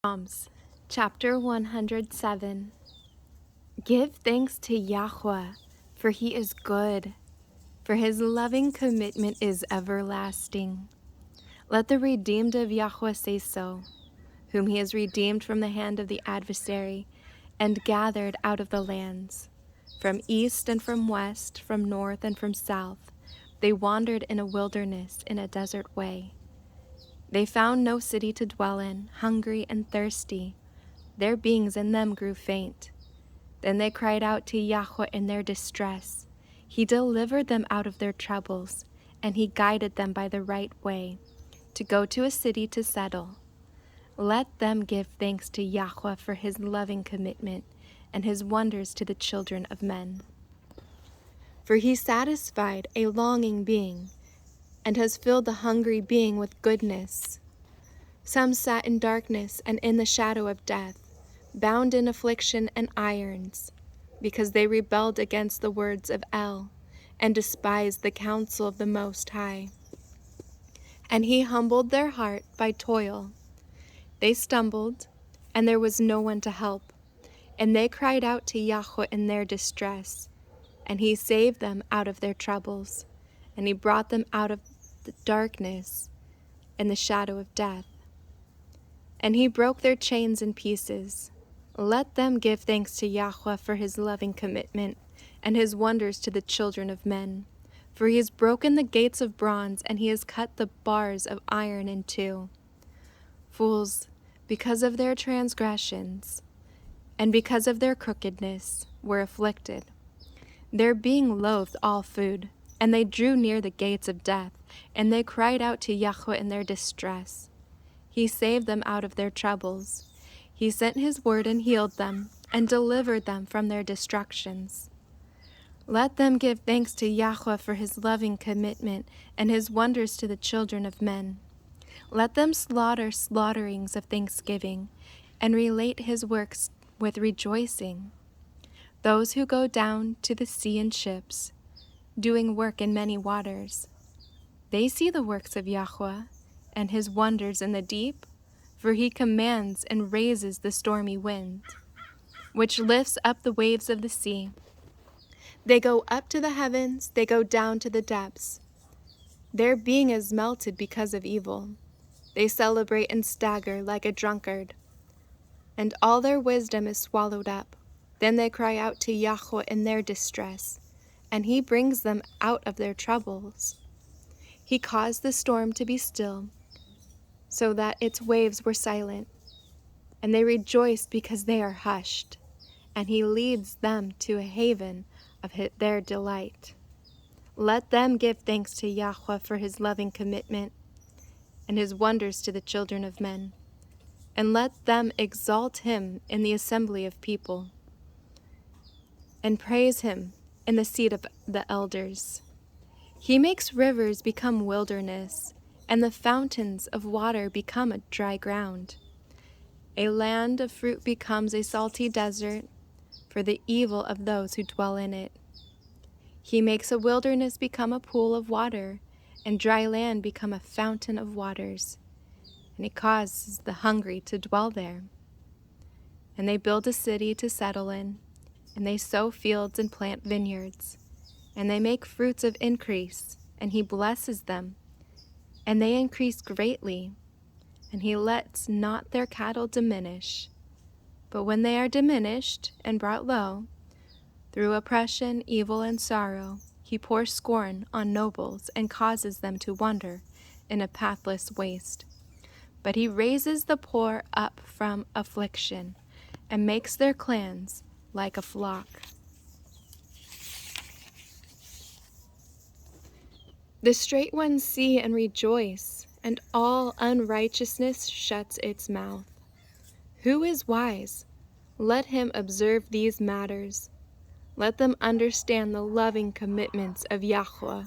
Psalms, chapter 107. Give thanks to Yahweh, for he is good, for his loving commitment is everlasting. Let the redeemed of Yahweh say so, whom he has redeemed from the hand of the adversary, and gathered out of the lands. From east and from west, from north and from south, they wandered in a wilderness, in a desert way. They found no city to dwell in, hungry and thirsty. Their beings in them grew faint. Then they cried out to Yahweh in their distress. He delivered them out of their troubles, and he guided them by the right way, to go to a city to settle. Let them give thanks to Yahweh for his loving commitment, and his wonders to the children of men. For he satisfied a longing being, and has filled the hungry being with goodness. Some sat in darkness and in the shadow of death, bound in affliction and irons, because they rebelled against the words of El, and despised the counsel of the Most High. And he humbled their heart by toil. They stumbled, and there was no one to help, and they cried out to Yahweh in their distress, and he saved them out of their troubles, and he brought them out of the darkness and the shadow of death. And he broke their chains in pieces. Let them give thanks to Yahweh for his loving commitment, and his wonders to the children of men. For he has broken the gates of bronze, and he has cut the bars of iron in two. Fools, because of their transgressions, and because of their crookedness, were afflicted. Their being loathed all food, and they drew near the gates of death, and they cried out to Yahweh in their distress. He saved them out of their troubles. He sent his word and healed them, and delivered them from their destructions. Let them give thanks to Yahweh for his loving commitment, and his wonders to the children of men. Let them slaughter slaughterings of thanksgiving, and relate his works with rejoicing. Those who go down to the sea in ships, doing work in many waters, they see the works of Yahweh, and his wonders in the deep, for he commands and raises the stormy wind, which lifts up the waves of the sea. They go up to the heavens, they go down to the depths. Their being is melted because of evil. They celebrate and stagger like a drunkard, and all their wisdom is swallowed up. Then they cry out to Yahweh in their distress, and he brings them out of their troubles. He caused the storm to be still, so that its waves were silent, and they rejoice because they are hushed, and he leads them to a haven of their delight. Let them give thanks to Yahweh for his loving commitment, and his wonders to the children of men, and let them exalt him in the assembly of people, and praise him in the seat of the elders. He makes rivers become wilderness, and the fountains of water become a dry ground. A land of fruit becomes a salty desert for the evil of those who dwell in it. He makes a wilderness become a pool of water, and dry land become a fountain of waters, and he causes the hungry to dwell there. And they build a city to settle in, and they sow fields and plant vineyards, and they make fruits of increase, and he blesses them, and they increase greatly, and he lets not their cattle diminish. But when they are diminished and brought low, through oppression, evil, and sorrow, he pours scorn on nobles and causes them to wander in a pathless waste. But he raises the poor up from affliction, and makes their clans like a flock. The straight ones see and rejoice, and all unrighteousness shuts its mouth. Who is wise? Let him observe these matters. Let them understand the loving commitments of Yahweh.